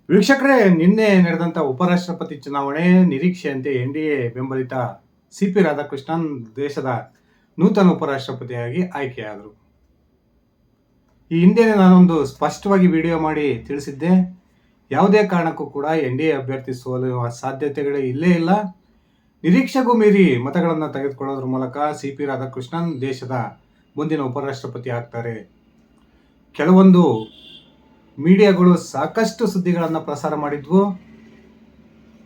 ವೀಕ್ಷಕರೇ, ನಿನ್ನೆ ನಡೆದಂಥ ಉಪರಾಷ್ಟ್ರಪತಿ ಚುನಾವಣೆ ನಿರೀಕ್ಷೆಯಂತೆ ಎನ್‌ಡಿಎ ಬೆಂಬಲಿತ ಸಿಪಿ ರಾಧಾಕೃಷ್ಣನ್ ದೇಶದ ನೂತನ ಉಪರಾಷ್ಟ್ರಪತಿಯಾಗಿ ಆಯ್ಕೆಯಾದರು. ಈ ಹಿಂದೆನೇ ನಾನೊಂದು ಸ್ಪಷ್ಟವಾಗಿ ವಿಡಿಯೋ ಮಾಡಿ ತಿಳಿಸಿದ್ದೆ, ಯಾವುದೇ ಕಾರಣಕ್ಕೂ ಕೂಡ ಎನ್‌ಡಿಎ ಅಭ್ಯರ್ಥಿ ಸೋಲುವ ಸಾಧ್ಯತೆಗಳೇ ಇಲ್ಲೇ ಇಲ್ಲ. ನಿರೀಕ್ಷೆಗೂ ಮೀರಿ ಮತಗಳನ್ನು ತೆಗೆದುಕೊಳ್ಳೋದ್ರ ಮೂಲಕ ಸಿಪಿ ರಾಧಾಕೃಷ್ಣನ್ ದೇಶದ ಮುಂದಿನ ಉಪರಾಷ್ಟ್ರಪತಿ ಆಗ್ತಾರೆ. ಕೆಲವೊಂದು ಮೀಡಿಯಾಗಳು ಸಾಕಷ್ಟು ಸುದ್ದಿಗಳನ್ನು ಪ್ರಸಾರ ಮಾಡಿದ್ವು.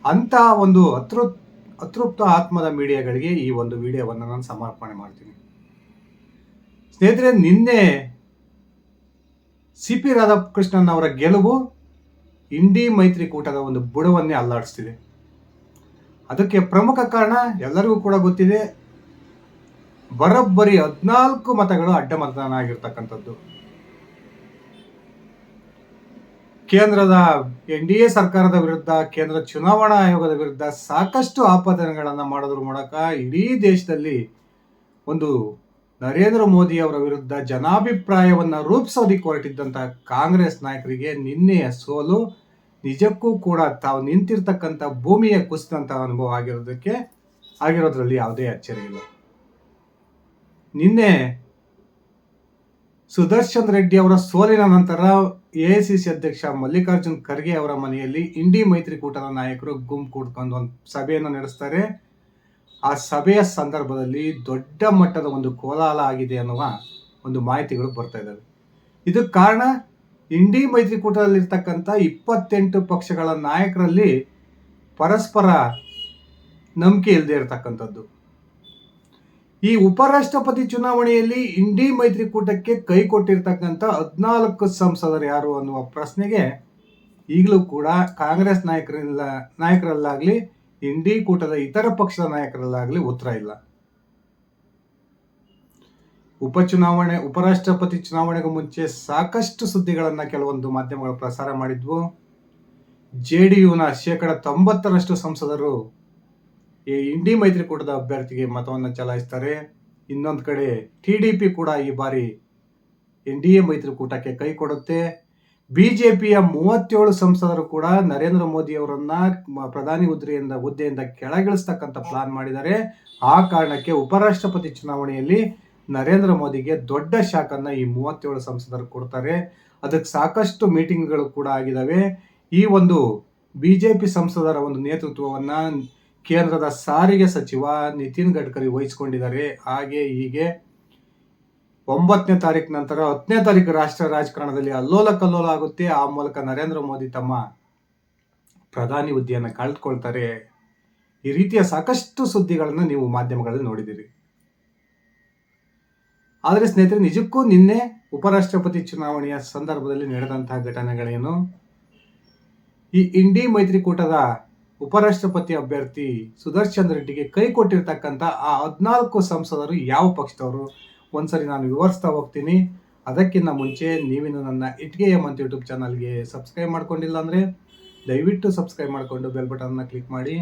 ಅಂಥ ಒಂದು ಅತೃಪ್ತ ಆತ್ಮದ ಮೀಡಿಯಾಗಳಿಗೆ ಈ ಒಂದು ವಿಡಿಯೋವನ್ನು ನಾನು ಸಮರ್ಪಣೆ ಮಾಡ್ತೀನಿ. ಸ್ನೇಹಿತರೆ, ನಿನ್ನೆ ಸಿ ಪಿ ರಾಧಾಕೃಷ್ಣನ್ ಅವರ ಗೆಲುವು ಇಂಡಿ ಮೈತ್ರಿಕೂಟದ ಒಂದು ಬುಡವನ್ನೇ ಅಲ್ಲಾಡಿಸ್ತಿದೆ. ಅದಕ್ಕೆ ಪ್ರಮುಖ ಕಾರಣ ಎಲ್ಲರಿಗೂ ಕೂಡ ಗೊತ್ತಿದೆ. ಬರೋಬ್ಬರಿ 14 ಮತಗಳು ಅಡ್ಡ ಮತದಾನ ಆಗಿರ್ತಕ್ಕಂಥದ್ದು. ಕೇಂದ್ರದ ಎನ್‌ಡಿಎ ಸರ್ಕಾರದ ವಿರುದ್ಧ, ಕೇಂದ್ರ ಚುನಾವಣಾ ಆಯೋಗದ ವಿರುದ್ಧ ಸಾಕಷ್ಟು ಆಪಾದನೆಗಳನ್ನು ಮಾಡೋದ್ರ ಮೂಲಕ ಇಡೀ ದೇಶದಲ್ಲಿ ಒಂದು ನರೇಂದ್ರ ಮೋದಿ ಅವರ ವಿರುದ್ಧ ಜನಾಭಿಪ್ರಾಯವನ್ನು ರೂಪಿಸೋದಕ್ಕೆ ಹೊರಟಿದ್ದಂಥ ಕಾಂಗ್ರೆಸ್ ನಾಯಕರಿಗೆ ನಿನ್ನೆಯ ಸೋಲು ನಿಜಕ್ಕೂ ಕೂಡ ತಾವು ನಿಂತಿರ್ತಕ್ಕಂಥ ಭೂಮಿಯ ಕುಸಿದಂಥ ಅನುಭವ ಆಗಿರೋದ್ರಲ್ಲಿ ಯಾವುದೇ ಅಚ್ಚರಿ ಇಲ್ಲ. ನಿನ್ನೆ ಸುದರ್ಶನ್ ರೆಡ್ಡಿ ಅವರ ಸೋಲಿನ ನಂತರ ಎಐಸಿಸಿ ಅಧ್ಯಕ್ಷ ಮಲ್ಲಿಕಾರ್ಜುನ್ ಖರ್ಗೆ ಅವರ ಮನೆಯಲ್ಲಿ ಇಂಡಿ ಮೈತ್ರಿಕೂಟದ ನಾಯಕರು ಗುಂಪು ಕೂಡ್ಕೊಂಡು ಒಂದು ಸಭೆಯನ್ನು ನಡೆಸ್ತಾರೆ. ಆ ಸಭೆಯ ಸಂದರ್ಭದಲ್ಲಿ ದೊಡ್ಡ ಮಟ್ಟದ ಒಂದು ಕೋಲಾಹಲ ಆಗಿದೆ ಅನ್ನುವ ಒಂದು ಮಾಹಿತಿಗಳು ಬರ್ತಾ ಇದ್ದಾವೆ. ಇದಕ್ಕೆ ಕಾರಣ ಇಂಡಿ ಮೈತ್ರಿಕೂಟದಲ್ಲಿರ್ತಕ್ಕಂಥ 28 ಪಕ್ಷಗಳ ನಾಯಕರಲ್ಲಿ ಪರಸ್ಪರ ನಂಬಿಕೆ ಇಲ್ಲದೆ ಇರತಕ್ಕಂಥದ್ದು. ಈ ಉಪರಾಷ್ಟ್ರಪತಿ ಚುನಾವಣೆಯಲ್ಲಿ ಇಂಡಿ ಮೈತ್ರಿಕೂಟಕ್ಕೆ ಕೈ ಕೊಟ್ಟಿರ್ತಕ್ಕಂಥ 14 ಸಂಸದರು ಯಾರು ಅನ್ನುವ ಪ್ರಶ್ನೆಗೆ ಈಗಲೂ ಕೂಡ ಕಾಂಗ್ರೆಸ್ ನಾಯಕರಲ್ಲಾಗಲಿ ಇಂಡಿ ಕೂಟದ ಇತರ ಪಕ್ಷದ ನಾಯಕರಲ್ಲಾಗಲಿ ಉತ್ತರ ಇಲ್ಲ. ಉಪರಾಷ್ಟ್ರಪತಿ ಚುನಾವಣೆಗೂ ಮುಂಚೆ ಸಾಕಷ್ಟು ಸುದ್ದಿಗಳನ್ನು ಕೆಲವೊಂದು ಮಾಧ್ಯಮಗಳು ಪ್ರಸಾರ ಮಾಡಿದ್ವು. JDUನ 90% ಸಂಸದರು ಈ ಇಂಡಿ ಮೈತ್ರಿಕೂಟದ ಅಭ್ಯರ್ಥಿಗೆ ಮತವನ್ನು ಚಲಾಯಿಸ್ತಾರೆ. ಇನ್ನೊಂದು ಕಡೆ TDP ಕೂಡ ಈ ಬಾರಿ NDA ಮೈತ್ರಿಕೂಟಕ್ಕೆ ಕೈ ಕೊಡುತ್ತೆ. ಬಿಜೆಪಿಯ 37 ಸಂಸದರು ಕೂಡ ನರೇಂದ್ರ ಮೋದಿ ಅವರನ್ನ ಪ್ರಧಾನಿ ಹುದ್ದೆಯಿಂದ ಕೆಳಗಿಳಿಸ್ತಕ್ಕಂಥ ಪ್ಲಾನ್ ಮಾಡಿದ್ದಾರೆ. ಆ ಕಾರಣಕ್ಕೆ ಉಪರಾಷ್ಟ್ರಪತಿ ಚುನಾವಣೆಯಲ್ಲಿ ನರೇಂದ್ರ ಮೋದಿಗೆ ದೊಡ್ಡ ಶಾಕನ್ನ ಈ 37 ಸಂಸದರು ಕೊಡ್ತಾರೆ. ಅದಕ್ಕೆ ಸಾಕಷ್ಟು ಮೀಟಿಂಗ್ಗಳು ಕೂಡ ಆಗಿದ್ದಾವೆ. ಈ ಒಂದು ಬಿಜೆಪಿ ಸಂಸದರ ಒಂದು ನೇತೃತ್ವವನ್ನ ಕೇಂದ್ರದ ಸಾರಿಗೆ ಸಚಿವ ನಿತಿನ್ ಗಡ್ಕರಿ ವಹಿಸಿಕೊಂಡಿದ್ದಾರೆ. ಹಾಗೆ ಹೀಗೆ 9ನೇ ತಾರೀಕು ನಂತರ 10ನೇ ತಾರೀಕು ರಾಷ್ಟ್ರ ರಾಜಕಾರಣದಲ್ಲಿ ಅಲ್ಲೋಲ ಕಲ್ಲೋಲ ಆಗುತ್ತೆ. ಆ ಮೂಲಕ ನರೇಂದ್ರ ಮೋದಿ ತಮ್ಮ ಪ್ರಧಾನಿ ಹುದ್ದೆಯನ್ನು ಕಳೆದುಕೊಳ್ತಾರೆ. ಈ ರೀತಿಯ ಸಾಕಷ್ಟು ಸುದ್ದಿಗಳನ್ನು ನೀವು ಮಾಧ್ಯಮಗಳಲ್ಲಿ ನೋಡಿದ್ದೀರಿ. ಆದರೆ ಸ್ನೇಹಿತರೆ, ನಿಜಕ್ಕೂ ನಿನ್ನೆ ಉಪರಾಷ್ಟ್ರಪತಿ ಚುನಾವಣೆಯ ಸಂದರ್ಭದಲ್ಲಿ ನಡೆದಂತಹ ಘಟನೆಗಳೇನು, ಈ ಇಂಡಿ ಮೈತ್ರಿಕೂಟದ ಉಪರಾಷ್ಟ್ರಪತಿ ಅಭ್ಯರ್ಥಿ ಸುದರ್ಶನ್ ರೆಡ್ಡಿಗೆ ಕೈ ಕೊಟ್ಟಿರ್ತಕ್ಕಂಥ ಆ 14 ಸಂಸದರು ಯಾವ ಪಕ್ಷದವರು ಒಂದ್ಸರಿ ನಾನು ವಿವರಿಸ್ತಾ ಹೋಗ್ತೀನಿ. ಅದಕ್ಕಿಂತ ಮುಂಚೆ ನೀವಿನ್ನು ನನ್ನ ಇಟ್ಗೆಯ ಮಂತ್ ಯೂಟ್ಯೂಬ್ ಚಾನಲ್ಗೆ ಸಬ್ಸ್ಕ್ರೈಬ್ ಮಾಡ್ಕೊಂಡಿಲ್ಲ ಅಂದರೆ ದಯವಿಟ್ಟು ಸಬ್ಸ್ಕ್ರೈಬ್ ಮಾಡಿಕೊಂಡು ಬೆಲ್ ಬಟನ್ನ ಕ್ಲಿಕ್ ಮಾಡಿ.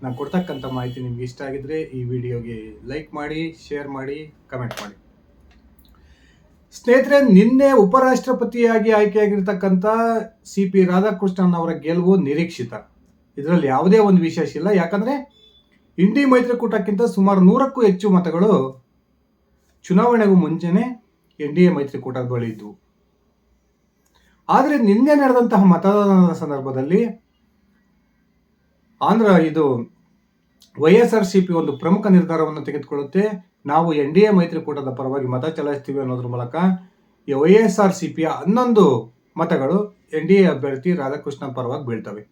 ನಾನು ಕೊಡ್ತಕ್ಕಂಥ ಮಾಹಿತಿ ನಿಮ್ಗೆ ಇಷ್ಟ ಆಗಿದ್ರೆ ಈ ವಿಡಿಯೋಗೆ ಲೈಕ್ ಮಾಡಿ, ಶೇರ್ ಮಾಡಿ, ಕಮೆಂಟ್ ಮಾಡಿ. ಸ್ನೇಹಿತರೆ, ನಿನ್ನೆ ಉಪರಾಷ್ಟ್ರಪತಿಯಾಗಿ ಆಯ್ಕೆಯಾಗಿರ್ತಕ್ಕಂಥ ಸಿ ಪಿ ರಾಧಾಕೃಷ್ಣನ್ ಅವರ ಗೆಲುವು ನಿರೀಕ್ಷಿತ. ಇದರಲ್ಲಿ ಯಾವುದೇ ಒಂದು ವಿಶೇಷ ಇಲ್ಲ. ಯಾಕಂದರೆ ಇಂಡಿ ಮೈತ್ರಿಕೂಟಕ್ಕಿಂತ ಸುಮಾರು 100ಕ್ಕೂ ಹೆಚ್ಚು ಮತಗಳು ಚುನಾವಣೆಗೂ ಮುಂಚೆನೆ NDA ಮೈತ್ರಿಕೂಟದ ಬಳಿ ಇದ್ವು. ಆದರೆ ನಿನ್ನೆ ನಡೆದಂತಹ ಮತದಾನದ ಸಂದರ್ಭದಲ್ಲಿ ಇದು YSRCP ಒಂದು ಪ್ರಮುಖ ನಿರ್ಧಾರವನ್ನು ತೆಗೆದುಕೊಳ್ಳುತ್ತೆ. ನಾವು NDA ಮೈತ್ರಿಕೂಟದ ಪರವಾಗಿ ಮತ ಚಲಾಯಿಸ್ತೀವಿ ಅನ್ನೋದ್ರ ಮೂಲಕ ಈ YSRCPಯ 11 ಮತಗಳು NDA ಅಭ್ಯರ್ಥಿ ರಾಧಾಕೃಷ್ಣನ್ ಪರವಾಗಿ ಬೀಳ್ತವೆ.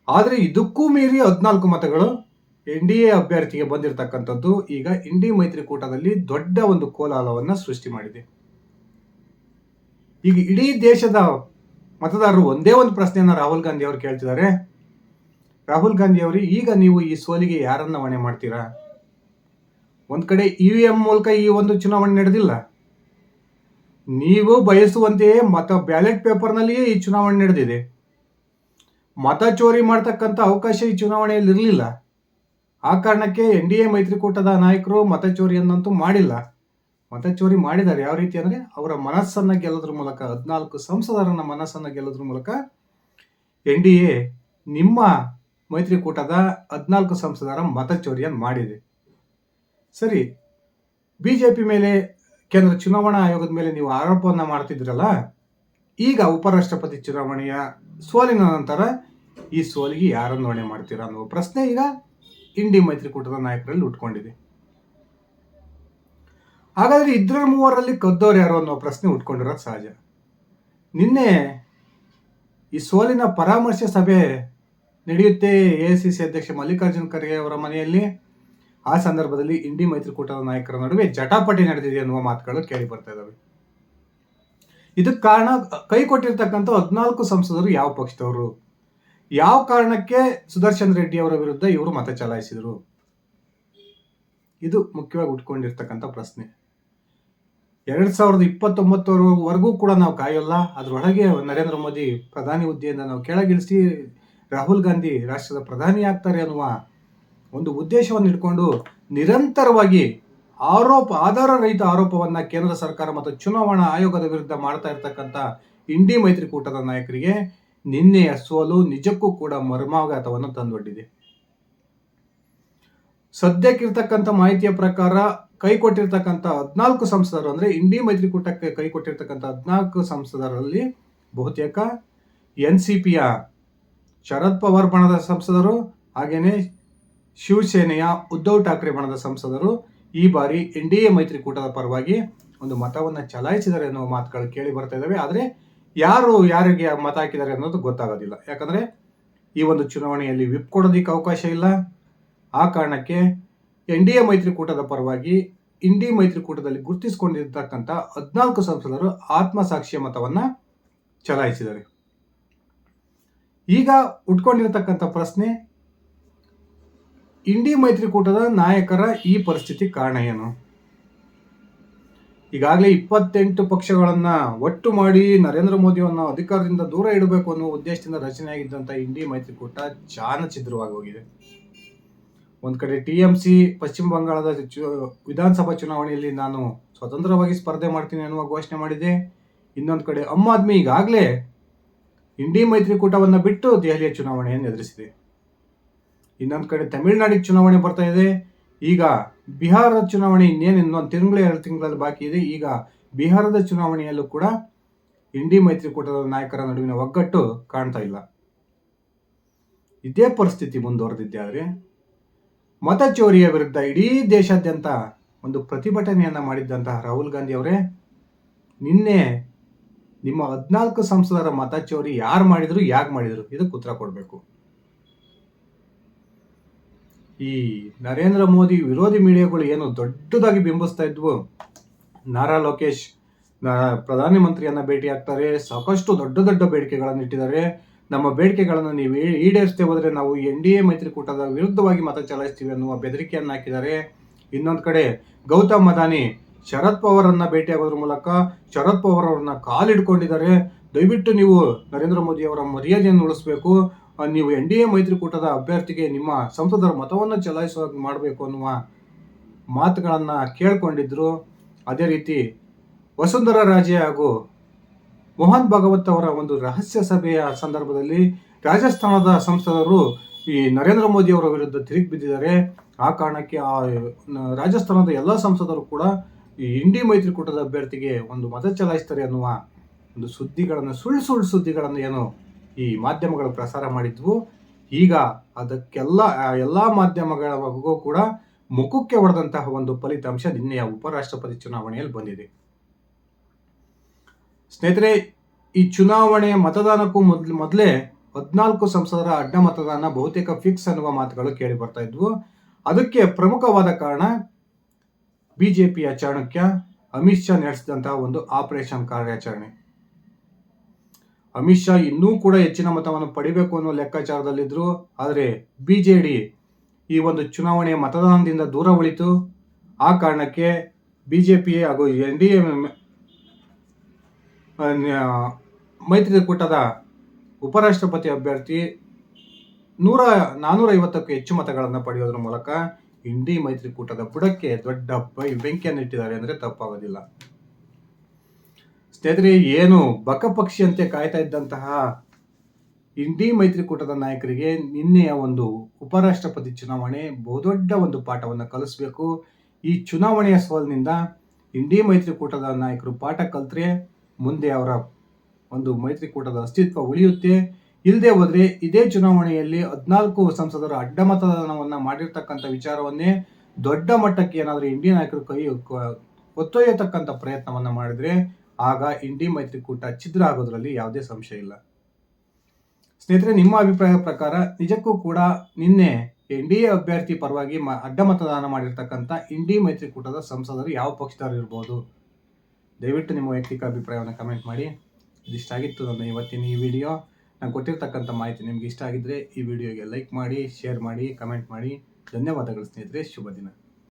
ಆದರೆ ಇದಕ್ಕೂ ಮೀರಿ 14 ಮತಗಳು NDA ಅಭ್ಯರ್ಥಿಗೆ ಬಂದಿರತಕ್ಕಂಥದ್ದು ಈಗ ಇಂಡಿ ಮೈತ್ರಿಕೂಟದಲ್ಲಿ ದೊಡ್ಡ ಒಂದು ಕೋಲಾಹಲವನ್ನು ಸೃಷ್ಟಿ ಮಾಡಿದೆ. ಈಗ ಇಡೀ ದೇಶದ ಮತದಾರರು ಒಂದೇ ಒಂದು ಪ್ರಶ್ನೆಯನ್ನು ರಾಹುಲ್ ಗಾಂಧಿ ಅವರು ಕೇಳ್ತಿದ್ದಾರೆ. ರಾಹುಲ್ ಗಾಂಧಿ ಅವರು, ಈಗ ನೀವು ಈ ಸೋಲಿಗೆ ಯಾರನ್ನ ಹೊಣೆ ಮಾಡ್ತೀರಾ? ಒಂದ್ ಕಡೆ EVM ಮೂಲಕ ಈ ಒಂದು ಚುನಾವಣೆ ನಡೆದಿಲ್ಲ. ನೀವು ಬಯಸುವಂತೆಯೇ ಬ್ಯಾಲೆಟ್ ಪೇಪರ್ನಲ್ಲಿಯೇ ಈ ಚುನಾವಣೆ ನಡೆದಿದೆ. ಮತ ಚೋರಿ ಮಾಡ್ತಕ್ಕಂಥ ಅವಕಾಶ ಈ ಚುನಾವಣೆಯಲ್ಲಿ ಇರಲಿಲ್ಲ. ಆ ಕಾರಣಕ್ಕೆ NDA ಮೈತ್ರಿಕೂಟದ ನಾಯಕರು ಮತ ಚೋರಿಯನ್ನಂತೂ ಮಾಡಿಲ್ಲ. ಮತ ಚೋರಿ ಮಾಡಿದ್ದಾರೆ. ಯಾವ ರೀತಿ ಅಂದರೆ ಅವರ ಮನಸ್ಸನ್ನು ಗೆಲ್ಲೋದ್ರ ಮೂಲಕ, 14 ಸಂಸದರನ್ನ ಮನಸ್ಸನ್ನು ಗೆಲ್ಲೋದ್ರ ಮೂಲಕ NDA ನಿಮ್ಮ ಮೈತ್ರಿಕೂಟದ 14 ಸಂಸದರ ಮತಚೋರಿಯನ್ನು ಮಾಡಿದೆ. ಸರಿ, ಬಿಜೆಪಿ ಮೇಲೆ, ಕೇಂದ್ರ ಚುನಾವಣಾ ಆಯೋಗದ ಮೇಲೆ ನೀವು ಆರೋಪವನ್ನು ಮಾಡ್ತಿದ್ರಲ್ಲ, ಈಗ ಉಪರಾಷ್ಟ್ರಪತಿ ಚುನಾವಣೆಯ ಸೋಲಿನ ನಂತರ ಈ ಸೋಲಿಗೆ ಯಾರನ್ನು ಹೊಣೆ ಮಾಡ್ತೀರಾ ಅನ್ನುವ ಪ್ರಶ್ನೆ ಈಗ ಇಂಡಿ ಮೈತ್ರಿಕೂಟದ ನಾಯಕರಲ್ಲಿ ಉಟ್ಕೊಂಡಿದೆ. ಹಾಗಾದ್ರೆ ಇದ್ರ ಮೂವರಲ್ಲಿ ಕದ್ದೋರು ಯಾರು ಅನ್ನೋ ಪ್ರಶ್ನೆ ಉಟ್ಕೊಂಡಿರೋದು ಸಹಜ. ನಿನ್ನೆ ಈ ಸೋಲಿನ ಪರಾಮರ್ಶೆ ಸಭೆ ನಡೆಯುತ್ತೆ AICC ಅಧ್ಯಕ್ಷ ಮಲ್ಲಿಕಾರ್ಜುನ್ ಖರ್ಗೆ ಅವರ ಮನೆಯಲ್ಲಿ. ಆ ಸಂದರ್ಭದಲ್ಲಿ ಇಂಡಿ ಮೈತ್ರಿಕೂಟದ ನಾಯಕರ ನಡುವೆ ಜಟಾಪಟಿ ನಡೆದಿದೆ ಅನ್ನುವ ಮಾತುಗಳು ಕೇಳಿ ಬರ್ತಾ ಇದಾವೆ. ಇದಕ್ಕೆ ಕಾರಣ ಕೈ ಕೊಟ್ಟಿರ್ತಕ್ಕಂಥ 14 ಸಂಸದರು ಯಾವ ಪಕ್ಷದವರು, ಯಾವ ಕಾರಣಕ್ಕೆ ಸುದರ್ಶನ್ ರೆಡ್ಡಿ ಅವರ ವಿರುದ್ಧ ಇವರು ಮತ ಚಲಾಯಿಸಿದರು, ಇದು ಮುಖ್ಯವಾಗಿ ಉಟ್ಕೊಂಡಿರ್ತಕ್ಕಂಥ ಪ್ರಶ್ನೆ. 2029ವರೆಗೂ ಕೂಡ ನಾವು ಕಾಯೋಲ್ಲ. ಅದರೊಳಗೆ ನರೇಂದ್ರ ಮೋದಿ ಪ್ರಧಾನಿ ಹುದ್ದೆಯಿಂದ ನಾವು ಕೆಳಗಿಳಿಸಿ ರಾಹುಲ್ ಗಾಂಧಿ ರಾಷ್ಟ್ರದ ಪ್ರಧಾನಿ ಆಗ್ತಾರೆ ಅನ್ನುವ ಒಂದು ಉದ್ದೇಶವನ್ನು ಇಟ್ಕೊಂಡು ನಿರಂತರವಾಗಿ ಆಧಾರ ರಹಿತ ಆರೋಪವನ್ನ ಕೇಂದ್ರ ಸರ್ಕಾರ ಮತ್ತು ಚುನಾವಣಾ ಆಯೋಗದ ವಿರುದ್ಧ ಮಾಡ್ತಾ ಇರ್ತಕ್ಕಂಥ ಇಂಡಿ ಮೈತ್ರಿಕೂಟದ ನಾಯಕರಿಗೆ ನಿನ್ನೆಯ ಸೋಲು ನಿಜಕ್ಕೂ ಕೂಡ ಮರ್ಮಾಘಾತವನ್ನು ತಂದೊಡ್ಡಿದೆ. ಸದ್ಯಕ್ಕಿರ್ತಕ್ಕಂಥ ಮಾಹಿತಿಯ ಪ್ರಕಾರ ಕೈ ಕೊಟ್ಟಿರ್ತಕ್ಕಂಥ 14 ಸಂಸದರು, ಅಂದ್ರೆ ಇಂಡಿ ಮೈತ್ರಿಕೂಟಕ್ಕೆ ಕೈ ಕೊಟ್ಟಿರ್ತಕ್ಕಂಥ 14 ಸಂಸದರಲ್ಲಿ ಬಹುತೇಕ NCPಯ ಶರದ್ ಪವಾರ್ ಬಣದ ಸಂಸದರು, ಹಾಗೇನೆ ಶಿವಸೇನೆಯ ಉದ್ಧವ್ ಠಾಕ್ರೆ ಬಣದ ಸಂಸದರು ಈ ಬಾರಿ NDA ಮೈತ್ರಿಕೂಟದ ಪರವಾಗಿ ಒಂದು ಮತವನ್ನ ಚಲಾಯಿಸಿದ್ದಾರೆ ಅನ್ನೋ ಮಾತುಗಳು ಕೇಳಿ ಬರ್ತಾ ಇದಾವೆ. ಆದರೆ ಯಾರು ಯಾರಿಗೆ ಮತ ಹಾಕಿದ್ದಾರೆ ಅನ್ನೋದು ಗೊತ್ತಾಗೋದಿಲ್ಲ. ಯಾಕಂದ್ರೆ ಈ ಒಂದು ಚುನಾವಣೆಯಲ್ಲಿ ವಿಪ್ ಕೊಡೋದಕ್ಕೆ ಅವಕಾಶ ಇಲ್ಲ. ಆ ಕಾರಣಕ್ಕೆ NDA ಮೈತ್ರಿಕೂಟದ ಪರವಾಗಿ ಇಂಡಿ ಮೈತ್ರಿಕೂಟದಲ್ಲಿ ಗುರುತಿಸಿಕೊಂಡಿರ್ತಕ್ಕಂಥ 14 ಸಂಸದರು ಆತ್ಮಸಾಕ್ಷಿಯ ಮತವನ್ನ ಚಲಾಯಿಸಿದ್ದಾರೆ. ಈಗ ಉಟ್ಕೊಂಡಿರ್ತಕ್ಕಂಥ ಪ್ರಶ್ನೆ, ಇಂಡಿ ಮೈತ್ರಿಕೂಟದ ನಾಯಕರ ಈ ಪರಿಸ್ಥಿತಿ ಕಾರಣ ಏನು? ಈಗಾಗಲೇ 28 ಪಕ್ಷಗಳನ್ನ ಒಟ್ಟು ಮಾಡಿ ನರೇಂದ್ರ ಮೋದಿಯನ್ನು ಅಧಿಕಾರದಿಂದ ದೂರ ಇಡಬೇಕು ಅನ್ನೋ ಉದ್ದೇಶದಿಂದ ರಚನೆಯಾಗಿದ್ದಂಥ ಇಂಡಿ ಮೈತ್ರಿಕೂಟ ಚಾನಚಿದ್ರವಾಗಿ ಹೋಗಿದೆ. ಒಂದ್ ಕಡೆ TMC ಪಶ್ಚಿಮ ಬಂಗಾಳದ ವಿಧಾನಸಭಾ ಚುನಾವಣೆಯಲ್ಲಿ ನಾನು ಸ್ವತಂತ್ರವಾಗಿ ಸ್ಪರ್ಧೆ ಮಾಡ್ತೀನಿ ಅನ್ನುವ ಘೋಷಣೆ ಮಾಡಿದೆ. ಇನ್ನೊಂದು ಕಡೆ ಆಮ್ ಆದ್ಮಿ ಈಗಾಗಲೇ ಇಂಡಿ ಮೈತ್ರಿಕೂಟವನ್ನು ಬಿಟ್ಟು ದೆಹಲಿಯ ಚುನಾವಣೆಯನ್ನು ಎದುರಿಸಿದೆ. ಇನ್ನೊಂದು ಕಡೆ ತಮಿಳುನಾಡಿಗೆ ಚುನಾವಣೆ ಬರ್ತಾ ಇದೆ. ಈಗ ಬಿಹಾರದ ಚುನಾವಣೆ ಇನ್ನೊಂದು ತಿಂಗಳು 2 ತಿಂಗಳಲ್ಲಿ ಬಾಕಿ ಇದೆ. ಈಗ ಬಿಹಾರದ ಚುನಾವಣೆಯಲ್ಲೂ ಕೂಡ ಇಂಡಿ ಮೈತ್ರಿಕೂಟದ ನಾಯಕರ ನಡುವಿನ ಒಗ್ಗಟ್ಟು ಕಾಣ್ತಾ ಇಲ್ಲ. ಇದೇ ಪರಿಸ್ಥಿತಿ ಮುಂದುವರೆದಿದ್ದರೆ ಮತಚೋರಿಯ ವಿರುದ್ಧ ಇಡೀ ದೇಶಾದ್ಯಂತ ಒಂದು ಪ್ರತಿಭಟನೆಯನ್ನ ಮಾಡಿದ್ದಂತಹ ರಾಹುಲ್ ಗಾಂಧಿ ಅವರೇ, ನಿನ್ನೆ ನಿಮ್ಮ 14 ಸಂಸದರ ಮತಚೋರಿ ಯಾರು ಮಾಡಿದ್ರು, ಯಾಕೆ ಮಾಡಿದ್ರು, ಇದಕ್ಕೆ ಉತ್ತರ ಕೊಡಬೇಕು. ಈ ನರೇಂದ್ರ ಮೋದಿ ವಿರೋಧಿ ಮೀಡಿಯಾಗಳು ಏನು ದೊಡ್ಡದಾಗಿ ಬಿಂಬಿಸ್ತಾ ಇದ್ವು, ನಾರಾ ಲೋಕೇಶ್ ಪ್ರಧಾನಮಂತ್ರಿಯನ್ನ ಭೇಟಿ ಆಗ್ತಾರೆ, ಸಾಕಷ್ಟು ದೊಡ್ಡ ದೊಡ್ಡ ಬೇಡಿಕೆಗಳನ್ನು ಇಟ್ಟಿದ್ದಾರೆ, ನಮ್ಮ ಬೇಡಿಕೆಗಳನ್ನು ನೀವು ಈಡೇರಿಸದೆ ಹೋದರೆ ನಾವು NDA ಮೈತ್ರಿಕೂಟದ ವಿರುದ್ಧವಾಗಿ ಮತ ಚಲಾಯಿಸ್ತೀವಿ ಅನ್ನುವ ಬೆದರಿಕೆಯನ್ನು ಹಾಕಿದ್ದಾರೆ. ಇನ್ನೊಂದು ಕಡೆ ಗೌತಮ್ ಅದಾನಿ ಶರದ್ ಪವಾರ್ ಅನ್ನ ಭೇಟಿಯಾಗೋದ್ರ ಮೂಲಕ ಶರದ್ ಪವಾರ್ ಅವರನ್ನ ಕಾಲಿಡ್ಕೊಂಡಿದ್ದಾರೆ. ದಯವಿಟ್ಟು ನೀವು ನರೇಂದ್ರ ಮೋದಿ ಅವರ ಮರ್ಯಾದೆಯನ್ನು ಉಳಿಸಬೇಕು, ನೀವು NDA ಮೈತ್ರಿಕೂಟದ ಅಭ್ಯರ್ಥಿಗೆ ನಿಮ್ಮ ಸಂಸದರ ಮತವನ್ನು ಚಲಾಯಿಸುವ ಮಾಡಬೇಕು ಅನ್ನುವ ಮಾತುಗಳನ್ನು ಕೇಳ್ಕೊಂಡಿದ್ರು. ಅದೇ ರೀತಿ ವಸುಂಧರಾ ರಾಜೆ ಹಾಗೂ ಮೋಹನ್ ಭಾಗವತ್ ಅವರ ಒಂದು ರಹಸ್ಯ ಸಭೆಯ ಸಂದರ್ಭದಲ್ಲಿ ರಾಜಸ್ಥಾನದ ಸಂಸದರು ಈ ನರೇಂದ್ರ ಮೋದಿ ಅವರ ವಿರುದ್ಧ ತಿರುಗಿ ಬಿದ್ದಿದ್ದಾರೆ. ಆ ಕಾರಣಕ್ಕೆ ರಾಜಸ್ಥಾನದ ಎಲ್ಲ ಸಂಸದರು ಕೂಡ ಈ ಇಂಡಿ ಮೈತ್ರಿಕೂಟದ ಅಭ್ಯರ್ಥಿಗೆ ಒಂದು ಮತ ಚಲಾಯಿಸ್ತಾರೆ ಅನ್ನುವ ಒಂದು ಸುದ್ದಿಗಳನ್ನು, ಸುಳ್ಳು ಸುದ್ದಿಗಳನ್ನು ಏನು ಈ ಮಾಧ್ಯಮಗಳು ಪ್ರಸಾರ ಮಾಡಿದ್ವು, ಈಗ ಅದಕ್ಕೆಲ್ಲ ಎಲ್ಲ ಮಾಧ್ಯಮಗಳಿಗೂ ಕೂಡ ಮುಖಕ್ಕೆ ಹೊಡೆದಂತಹ ಒಂದು ಫಲಿತಾಂಶ ನಿನ್ನೆಯ ಉಪರಾಷ್ಟ್ರಪತಿ ಚುನಾವಣೆಯಲ್ಲಿ ಬಂದಿದೆ. ಸ್ನೇಹಿತರೆ, ಈ ಚುನಾವಣೆ ಮತದಾನಕ್ಕೂ ಮೊದಲೇ 14 ಸಂಸದರ ಅಡ್ಡ ಮತದಾನ ಬಹುತೇಕ ಫಿಕ್ಸ್ ಅನ್ನುವ ಮಾತುಗಳು ಕೇಳಿ ಬರ್ತಾ ಇದ್ವು. ಅದಕ್ಕೆ ಪ್ರಮುಖವಾದ ಕಾರಣ ಬಿಜೆಪಿಯ ಚಾಣಕ್ಯ ಅಮಿತ್ ಶಾ ನಡೆಸಿದಂತಹ ಒಂದು ಆಪರೇಷನ್ ಕಾರ್ಯಾಚರಣೆ. ಅಮಿತ್ ಶಾ ಇನ್ನೂ ಕೂಡ ಹೆಚ್ಚಿನ ಮತವನ್ನು ಪಡಿಬೇಕು ಅನ್ನೋ ಲೆಕ್ಕಾಚಾರದಲ್ಲಿದ್ರು. ಆದರೆ ಬಿಜೆಡಿ ಈ ಒಂದು ಚುನಾವಣೆಯ ಮತದಾನದಿಂದ ದೂರ ಉಳಿತು. ಆ ಕಾರಣಕ್ಕೆ ಬಿಜೆಪಿ ಹಾಗೂ NDA ಮೈತ್ರಿಕೂಟದ ಉಪರಾಷ್ಟ್ರಪತಿ ಅಭ್ಯರ್ಥಿ 450ಕ್ಕೂ ಹೆಚ್ಚು ಮತಗಳನ್ನು ಪಡೆಯೋದ್ರ ಮೂಲಕ ಇಂಡಿ ಮೈತ್ರಿಕೂಟದ ಬುಡಕ್ಕೆ ದೊಡ್ಡ ಬೆಂಕಿಯನ್ನು ಇಟ್ಟಿದ್ದಾರೆ ಅಂದರೆ ತಪ್ಪಾಗೋದಿಲ್ಲ. ಸ್ನೇಹಿತರೆ, ಏನು ಬಕಪಕ್ಷಿಯಂತೆ ಕಾಯ್ತಾ ಇದ್ದಂತಹ ಇಂಡಿ ಮೈತ್ರಿಕೂಟದ ನಾಯಕರಿಗೆ ನಿನ್ನೆಯ ಒಂದು ಉಪರಾಷ್ಟ್ರಪತಿ ಚುನಾವಣೆ ಬಹುದೊಡ್ಡ ಒಂದು ಪಾಠವನ್ನು ಕಲಿಸಬೇಕು. ಈ ಚುನಾವಣೆಯ ಸೋಲಿನಿಂದ ಇಂಡಿ ಮೈತ್ರಿಕೂಟದ ನಾಯಕರು ಪಾಠ ಕಲ್ತ್ರೆ ಮುಂದೆ ಅವರ ಒಂದು ಮೈತ್ರಿಕೂಟದ ಅಸ್ತಿತ್ವ ಉಳಿಯುತ್ತೆ. ಇಲ್ಲದೆ ಹೋದ್ರೆ ಇದೇ ಚುನಾವಣೆಯಲ್ಲಿ 14 ಸಂಸದರು ಅಡ್ಡ ಮತದಾನವನ್ನ ಮಾಡಿರ್ತಕ್ಕಂಥ ವಿಚಾರವನ್ನೇ ದೊಡ್ಡ ಮಟ್ಟಕ್ಕೆ ಏನಾದರೂ ಇಂಡಿ ನಾಯಕರು ಹೊತ್ತೊಯ್ಯತಕ್ಕಂಥ ಪ್ರಯತ್ನವನ್ನ ಮಾಡಿದ್ರೆ ಆಗ ಇಂಡಿ ಮೈತ್ರಿಕೂಟ ಛಿದ್ರ ಆಗೋದ್ರಲ್ಲಿ ಯಾವುದೇ ಸಂಶಯ ಇಲ್ಲ. ಸ್ನೇಹಿತರೆ, ನಿಮ್ಮ ಅಭಿಪ್ರಾಯದ ಪ್ರಕಾರ ನಿಜಕ್ಕೂ ಕೂಡ ನಿನ್ನೆ NDA ಅಭ್ಯರ್ಥಿ ಪರವಾಗಿ ಅಡ್ಡ ಮತದಾನ ಮಾಡಿರ್ತಕ್ಕಂಥ ಇಂಡಿ ಮೈತ್ರಿಕೂಟದ ಸಂಸದರು ಯಾವ ಪಕ್ಷದವರು ಇರ್ಬೋದು? ದಯವಿಟ್ಟು ನಿಮ್ಮ ವೈಯಕ್ತಿಕ ಅಭಿಪ್ರಾಯವನ್ನು ಕಮೆಂಟ್ ಮಾಡಿ. ಇದಿಷ್ಟಾಗಿತ್ತು ನನ್ನ ಇವತ್ತಿನ ಈ ವಿಡಿಯೋ. ನಾನು ಕೊಟ್ಟಿರ್ತಕ್ಕಂಥ ಮಾಹಿತಿ ನಿಮ್ಗೆ ಇಷ್ಟ ಆಗಿದ್ರೆ ಈ ವಿಡಿಯೋಗೆ ಲೈಕ್ ಮಾಡಿ, ಶೇರ್ ಮಾಡಿ, ಕಮೆಂಟ್ ಮಾಡಿ. ಧನ್ಯವಾದಗಳು ಸ್ನೇಹಿತರೆ. ಶುಭ ದಿನ.